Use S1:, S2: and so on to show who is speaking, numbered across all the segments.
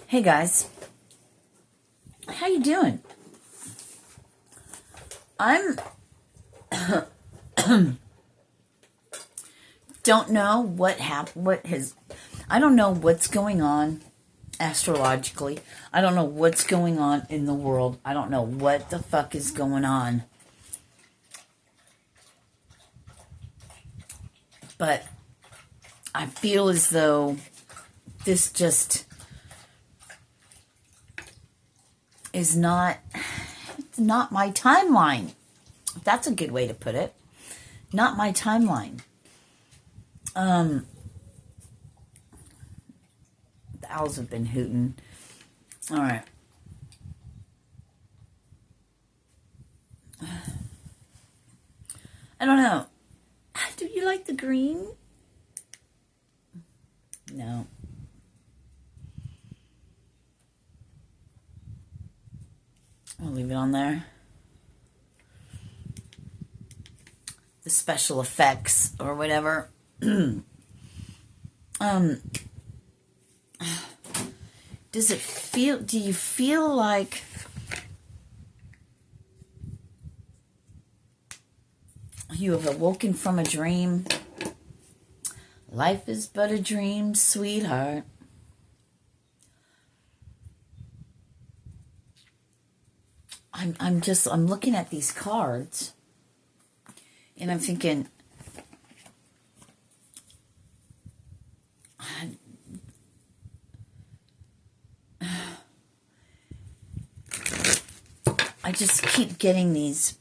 S1: Hey guys, how you doing? I'm don't know I don't know what's going on astrologically. I don't know what's going on in the world. I don't know what the fuck is going on. But I feel as though this just is not my timeline. That's a good way to put it. Not my timeline. The owls have been hooting. All right. I don't know. Do you like the green? No. I'll leave it on there. The special effects or whatever. Does it feel, do you feel like you have awoken from a dream? Life is but a dream, sweetheart. I'm looking at these cards and I'm thinking, I just keep getting these,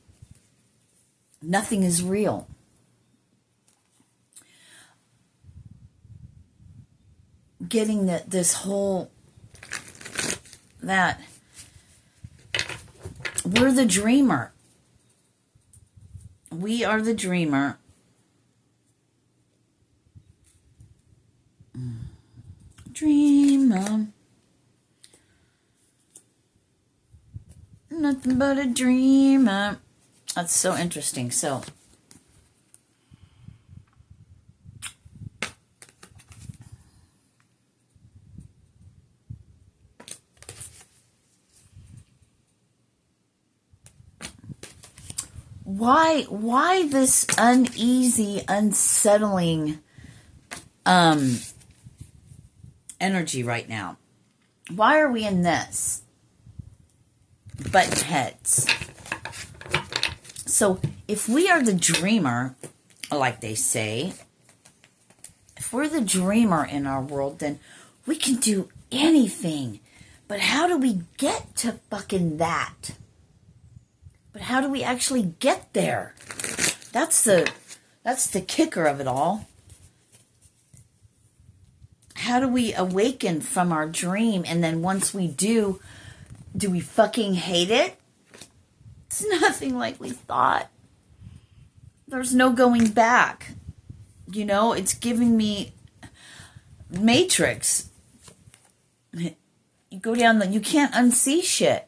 S1: nothing is real. Getting this whole, that we're the dreamer. We are the dreamer. Dreamer. Nothing but a dreamer. That's so interesting. So, why this uneasy, unsettling energy right now? Why are we in this? Button heads. So if we are the dreamer, like they say, if we're the dreamer in our world, then we can do anything. But how do we get to fucking that? But how do we actually get there? That's the kicker of it all. How do we awaken from our dream? And then once we do we fucking hate it? It's nothing like we thought. There's no going back. You know, it's giving me Matrix. You go down you can't unsee shit.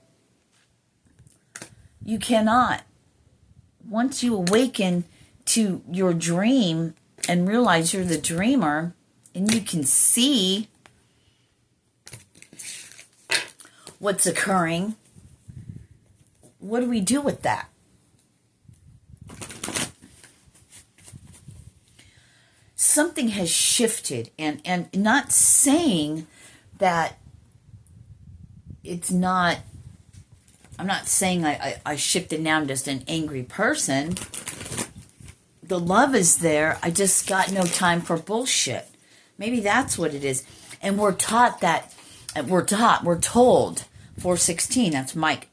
S1: You cannot. Once you awaken to your dream and realize you're the dreamer and you can see what's occurring, what do we do with that? Something has shifted, and not saying that it's not, I'm not saying I shifted, now I'm just an angry person. The love is there. I just got no time for bullshit. Maybe that's what it is. And we're taught that, we're told, 416, that's Mike.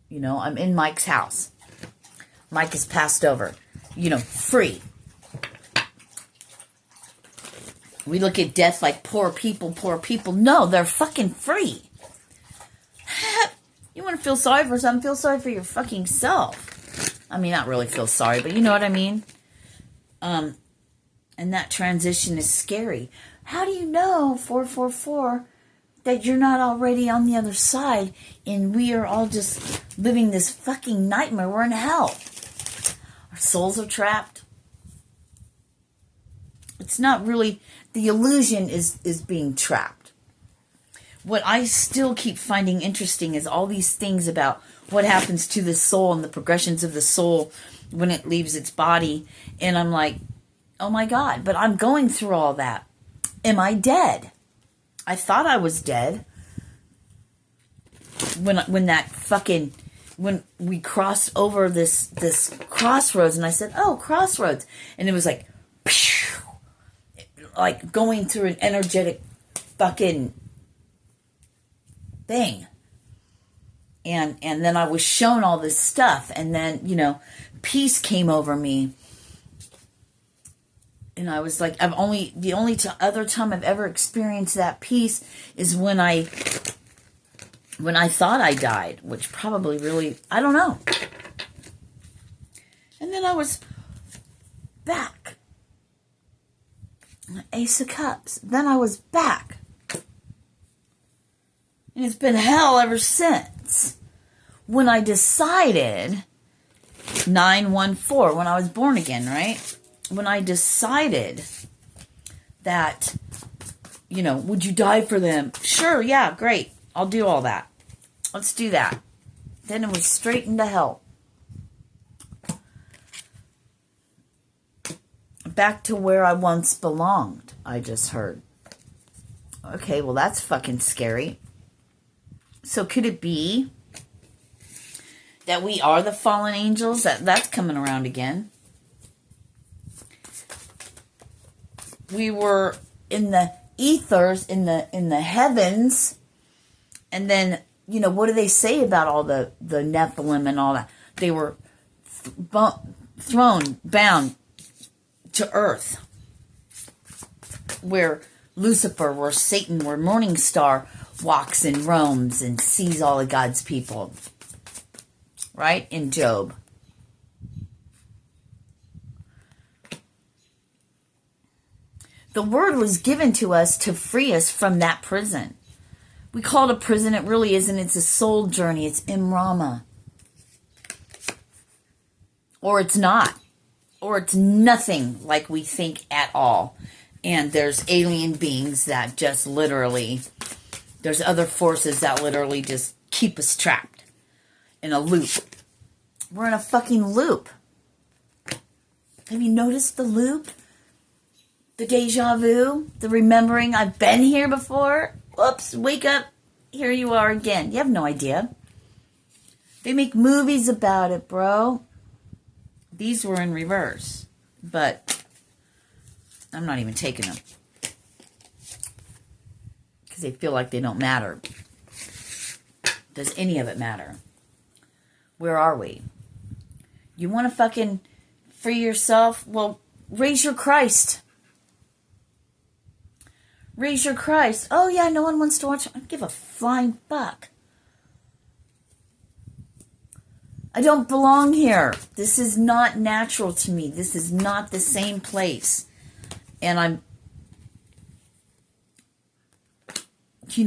S1: You know, I'm in Mike's house. Mike is passed over. You know, free. We look at death like poor people, poor people. No, they're fucking free. You want to feel sorry for something, feel sorry for your fucking self. I mean, not really feel sorry, but you know what I mean? And that transition is scary. How do you know, 444, that you're not already on the other side and we are all just living this fucking nightmare? We're in hell. Our souls are trapped. It's not really, the illusion is being trapped. what I still keep finding interesting is all these things about what happens to the soul and the progressions of the soul when it leaves its body. And I'm like, oh my God, but I'm going through all that. Am I dead? I thought I was dead when we crossed over this crossroads, and I said, oh, crossroads. And it was like, pew, like going through an energetic fucking thing. And then I was shown all this stuff, and then, peace came over me. And I was like, the only other time I've ever experienced that peace is when I thought I died, which probably really, I don't know. And then I was back. Ace of Cups. Then I was back. And it's been hell ever since. When I decided, 914, when I was born again, right? When I decided that, would you die for them? Sure, yeah, great. I'll do all that. Let's do that. Then it was straight into hell. Back to where I once belonged, I just heard. Okay, well, that's fucking scary. So could it be that we are the fallen angels? That's coming around again. We were in the ethers, in the heavens, and then, what do they say about all the Nephilim and all that? They were thrown, bound to earth, where Lucifer, where Satan, where Morning Star walks and roams and sees all of God's people. Right? In Job. The word was given to us to free us from that prison. We call it a prison. It really isn't. It's a soul journey. It's Imrama. Or it's not. Or it's nothing like we think at all. And there's alien beings that just literally, there's other forces that literally just keep us trapped in a loop. We're in a fucking loop. Have you noticed the loop? The deja vu, the remembering I've been here before. Whoops, wake up. Here you are again. You have no idea. They make movies about it, bro. These were in reverse. But I'm not even taking them. Because they feel like they don't matter. Does any of it matter? Where are we? You want to fucking free yourself? Well, raise your Christ. Raise your Christ. Oh, yeah, no one wants to watch. I give a flying fuck. I don't belong here. This is not natural to me. This is not the same place. And I'm, have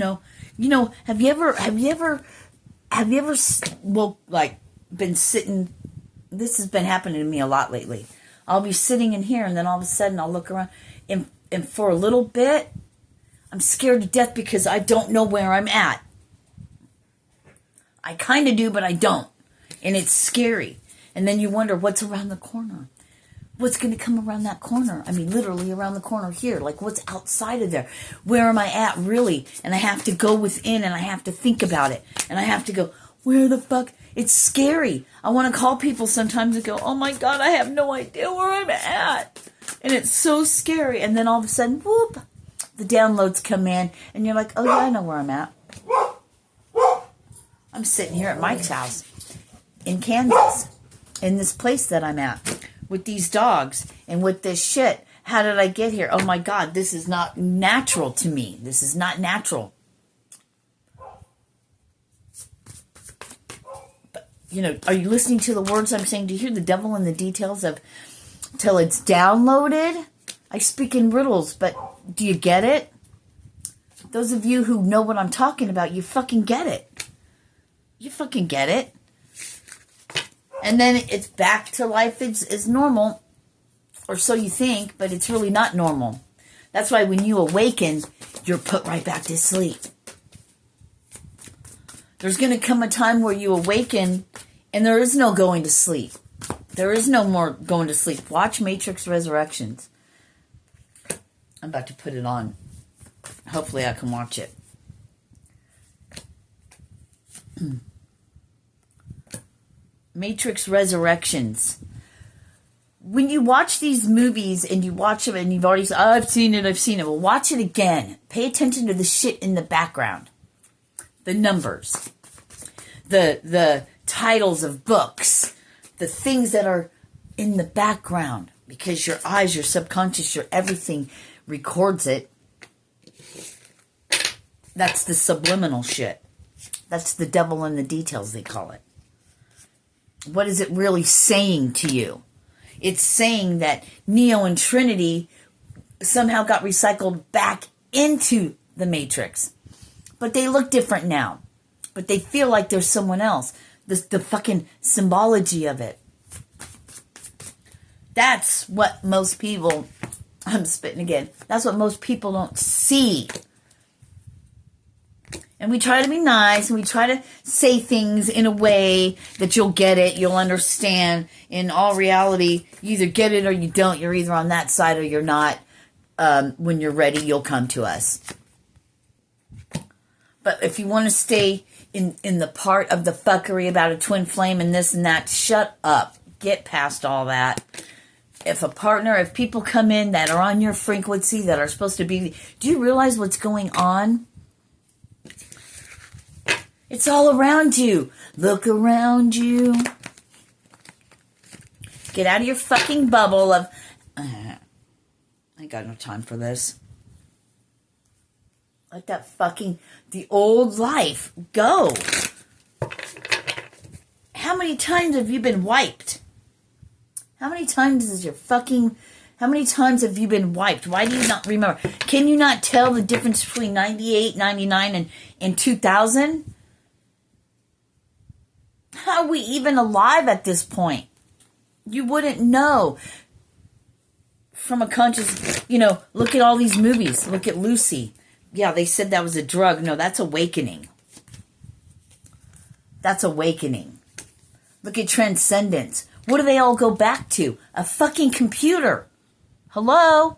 S1: you ever, well, like, been sitting, this has been happening to me a lot lately. I'll be sitting in here, and then all of a sudden I'll look around, and for a little bit, I'm scared to death because I don't know where I'm at. I kind of do, but I don't. And it's scary. And then you wonder what's around the corner. What's going to come around that corner? I mean, literally around the corner here. Like, what's outside of there? Where am I at, really? And I have to go within, and I have to think about it. And I have to go, where the fuck? It's scary. I want to call people sometimes and go, oh my God, I have no idea where I'm at. And it's so scary. And then all of a sudden, whoop, the downloads come in, and you're like, oh yeah, I know where I'm at. I'm sitting here at Mike's house in Kansas, in this place that I'm at, with these dogs and with this shit. How did I get here? Oh my God, this is not natural to me. This is not natural. But, are you listening to the words I'm saying? Do you hear the devil in the details of till it's downloaded? I speak in riddles, but do you get it? Those of you who know what I'm talking about, you fucking get it. You fucking get it. And then it's back to life as normal, or so you think, but it's really not normal. That's why when you awaken, you're put right back to sleep. There's going to come a time where you awaken and there is no going to sleep. There is no more going to sleep. Watch Matrix Resurrections. I'm about to put it on. Hopefully I can watch it. Matrix Resurrections. When you watch these movies and you watch them and you've already said, oh, I've seen it. Well, watch it again. Pay attention to the shit in the background. The numbers. The titles of books. The things that are in the background. Because your eyes, your subconscious, your everything records it. That's the subliminal shit. That's the devil in the details, they call it. What is it really saying to you? It's saying that Neo and Trinity somehow got recycled back into the Matrix. But they look different now. But they feel like they're someone else. The fucking symbology of it. That's what most people... I'm spitting again. That's what most people don't see. And we try to be nice, and we try to say things in a way that you'll get it, you'll understand. In all reality, you either get it or you don't. You're either on that side or you're not. When you're ready, you'll come to us. But if you want to stay in the part of the fuckery about a twin flame and this and that, shut up. Get past all that. If people come in that are on your frequency, that are supposed to be... Do you realize what's going on? It's all around you. Look around you. Get out of your fucking bubble of... I ain't got no time for this. Let that fucking... The old life go. How many times have you been wiped? How many times have you been wiped? Why do you not remember? Can you not tell the difference between 98, 99, and 2000? How are we even alive at this point? You wouldn't know. From a conscious, look at all these movies. Look at Lucy. Yeah, they said that was a drug. No, that's awakening. That's awakening. Look at Transcendence. What do they all go back to? A fucking computer. Hello?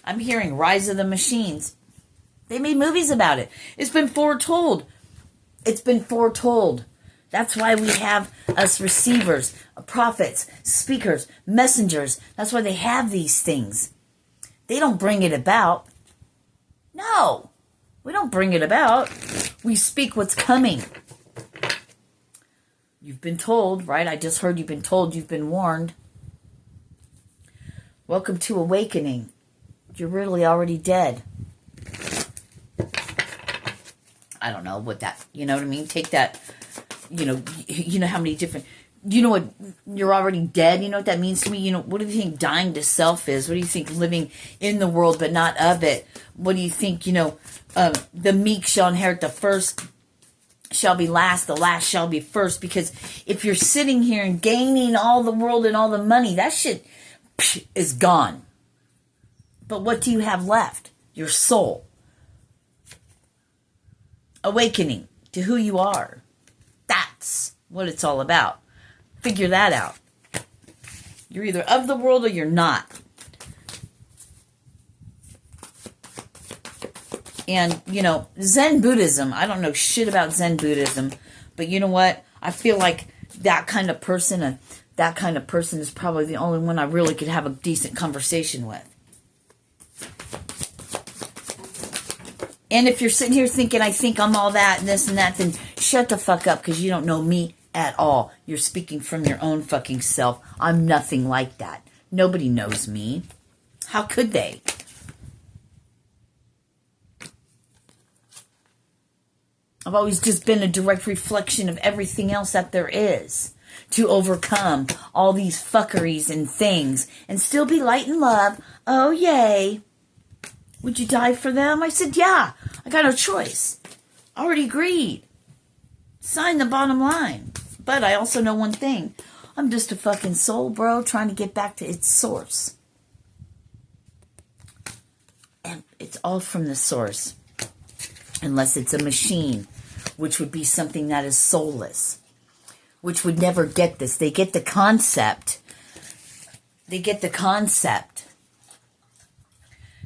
S1: I'm hearing Rise of the Machines. They made movies about it. It's been foretold. That's why we have us receivers, prophets, speakers, messengers. That's why they have these things. They don't bring it about. No, we don't bring it about. We speak what's coming. You've been told, right? I just heard you've been told, you've been warned. Welcome to awakening. You're really already dead. I don't know what that, you know what I mean? Take that, you know how many different, you know what, you're already dead. You know what that means to me? What do you think dying to self is? What do you think living in the world but not of it? What do you think, the meek shall inherit the first shall be last, the last shall be first. Because if you're sitting here and gaining all the world and all the money, that shit is gone. But what do you have left? Your soul. Awakening to who you are. That's what it's all about. Figure that out. You're either of the world or you're not. And, Zen Buddhism, I don't know shit about Zen Buddhism, but you know what? I feel like that kind of person is probably the only one I really could have a decent conversation with. And if you're sitting here thinking, I think I'm all that and this and that, then shut the fuck up, because you don't know me at all. You're speaking from your own fucking self. I'm nothing like that. Nobody knows me. How could they? I've always just been a direct reflection of everything else that there is to overcome all these fuckeries and things and still be light and love. Oh, yay. Would you die for them? I said, yeah. I got no choice. I already agreed. Sign the bottom line. But I also know one thing. I'm just a fucking soul, bro, trying to get back to its source. And it's all from the source. unless it's a machine, which would be something that is soulless, which would never get this. They get the concept. They get the concept.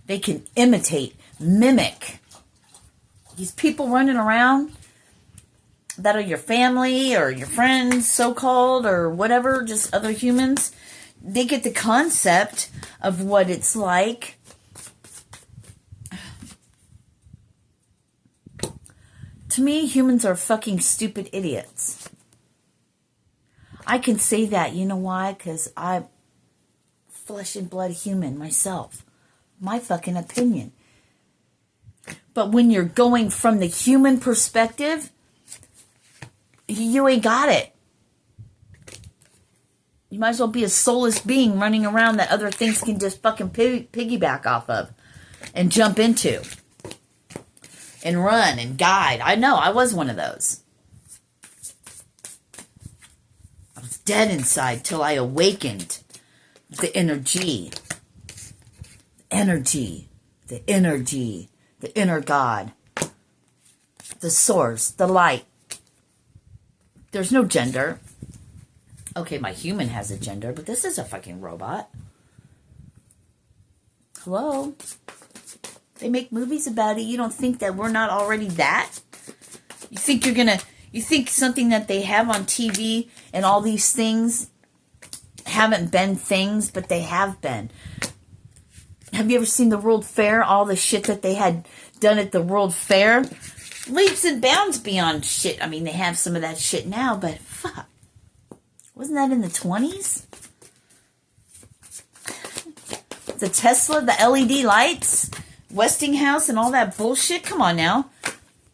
S1: They can imitate, mimic. These people running around that are your family or your friends, so-called, or whatever, just other humans, they get the concept of what it's like. To me, humans are fucking stupid idiots. I can say that. You know why? Because I'm flesh and blood human myself. My fucking opinion. But when you're going from the human perspective, you ain't got it. You might as well be a soulless being running around that other things can just fucking piggyback off of and jump into and run and guide. I know, I was one of those. I was dead inside till I awakened the energy, the inner God, the source, the light. There's no gender. Okay, my human has a gender, but this is a fucking robot. Hello? They make movies about it. You don't think that we're not already that? You think you think something that they have on TV and all these things haven't been things, but they have been. Have you ever seen the World Fair? All the shit that they had done at the World Fair? Leaps and bounds beyond shit. I mean, they have some of that shit now, but fuck. Wasn't that in the 20s? The Tesla, the LED lights, Westinghouse, and all that bullshit? Come on now.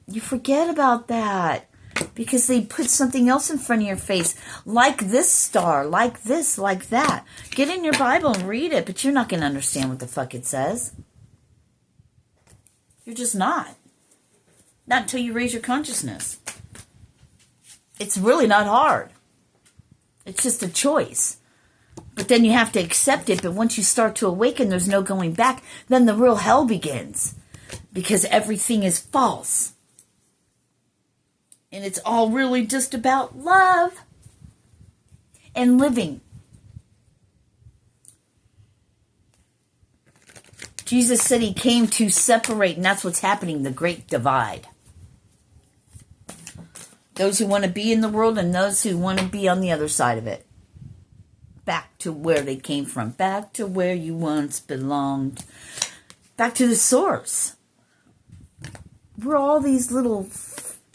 S1: You forget about that. Because they put something else in front of your face. Like this star, like this, like that. Get in your Bible and read it, but you're not going to understand what the fuck it says. You're just not. Not until you raise your consciousness. It's really not hard. It's just a choice. But then you have to accept it. But once you start to awaken, there's no going back. Then the real hell begins. Because everything is false. And it's all really just about love. And living. Jesus said he came to separate. And that's what's happening. The great divide. Those who want to be in the world and those who want to be on the other side of it. Back to where they came from. Back to where you once belonged. Back to the source. We're all these little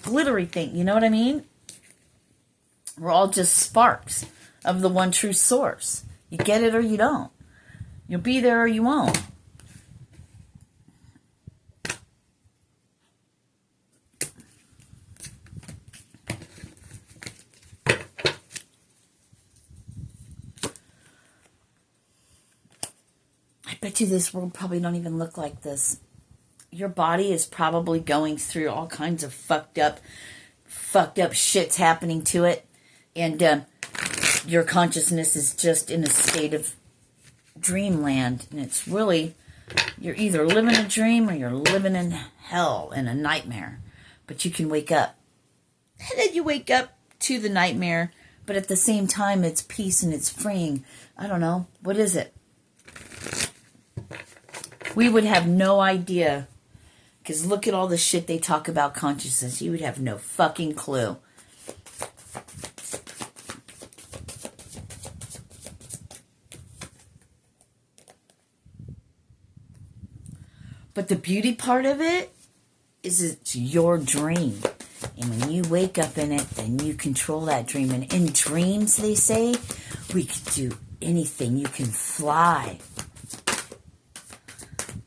S1: glittery things, you know what I mean? We're all just sparks of the one true source. You get it or you don't. You'll be there or you won't. I bet you this world probably don't even look like this. Your body is probably going through all kinds of fucked up shit's happening to it. And your consciousness is just in a state of dreamland. And it's really, you're either living a dream or you're living in hell, in a nightmare. But you can wake up. And then you wake up to the nightmare. But at the same time, it's peace and it's freeing. I don't know. What is it? We would have no idea. Because look at all the shit they talk about consciousness. You would have no fucking clue. But the beauty part of it is it's your dream. And when you wake up in it, then you control that dream. And in dreams, they say, we could do anything. You can fly.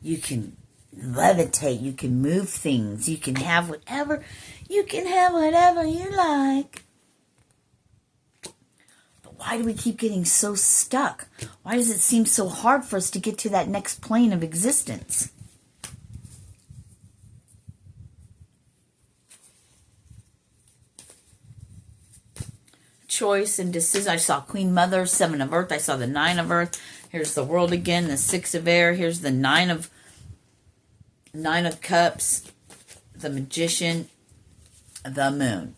S1: You can levitate, you can move things, you can have whatever you like. But why do we keep getting so stuck? Why does it seem so hard for us to get to that next plane of existence? Choice and decision. I saw Queen Mother, 7 of Earth. I saw the 9 of Earth. Here's the World again, the 6 of Air. Here's the 9 of Cups, the Magician, the Moon.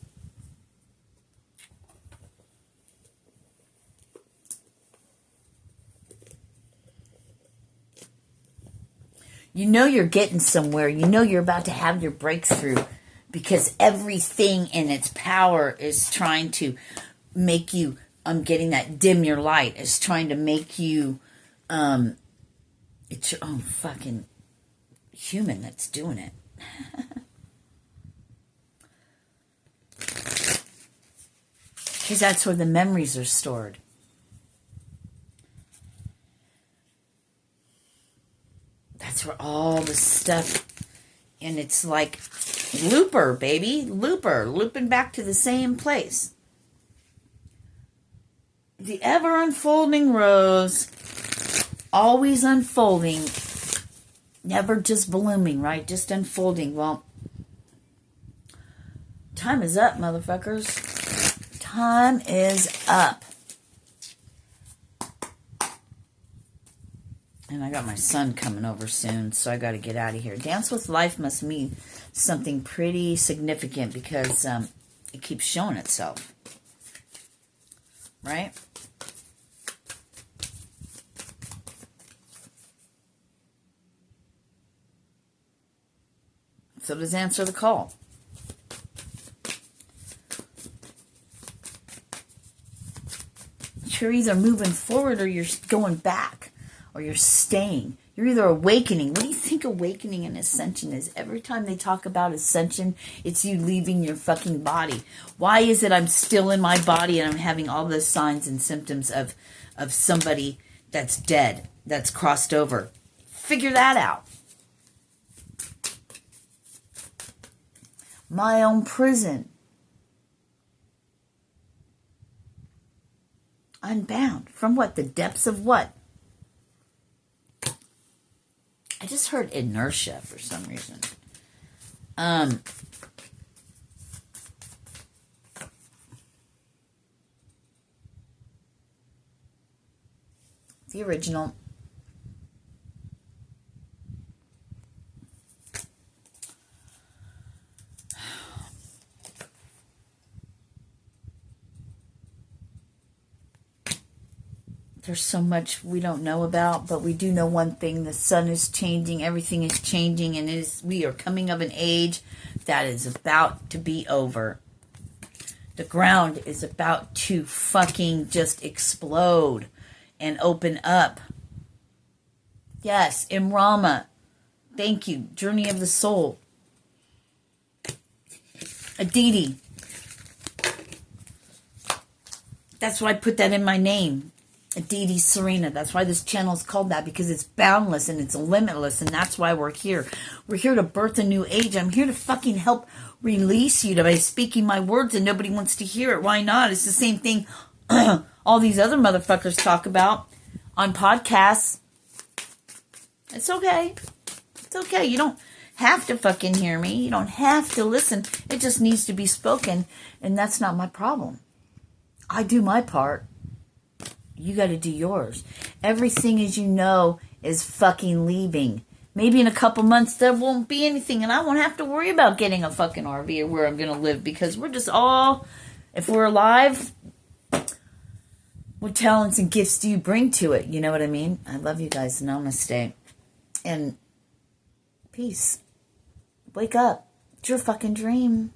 S1: You know you're getting somewhere. You know you're about to have your breakthrough because everything in its power is trying to make you, I'm getting that dim your light, is trying to make you, it's your own fucking human that's doing it. Because that's where the memories are stored. That's where all the stuff, and it's like looper, baby, looper, looping back to the same place. The ever unfolding rose, always unfolding, never just blooming, right? Just unfolding. Well, time is up, motherfuckers. Time is up. And I got my son coming over soon, so I got to get out of here. Dance with Life must mean something pretty significant because it keeps showing itself. Right? So does Answer the Call. You're either moving forward or you're going back. Or you're staying. You're either awakening. What do you think awakening and ascension is? Every time they talk about ascension, it's you leaving your fucking body. Why is it I'm still in my body and I'm having all the signs and symptoms of somebody that's dead, that's crossed over? Figure that out. My own prison. Unbound. From what? The depths of what? I just heard inertia for some reason. The original. There's so much we don't know about, but we do know one thing. The sun is changing. Everything is changing. And we are coming of an age that is about to be over. The ground is about to fucking just explode and open up. Yes, Imrama. Thank you. Journey of the Soul. Aditi. That's why I put that in my name. Aditi Sirena. That's why this channel is called that, because it's boundless and it's limitless, and that's why we're here. We're here to birth a new age. I'm here to fucking help release you by speaking my words, and nobody wants to hear it. Why not? It's the same thing all these other motherfuckers talk about on podcasts. It's okay. It's okay. You don't have to fucking hear me. You don't have to listen. It just needs to be spoken, and that's not my problem. I do my part. You got to do yours. Everything, as you know, is fucking leaving. Maybe in a couple months there won't be anything, and I won't have to worry about getting a fucking RV or where I'm going to live, because we're just all, if we're alive, what talents and gifts do you bring to it? You know what I mean? I love you guys. Namaste. And peace. Wake up. It's your fucking dream.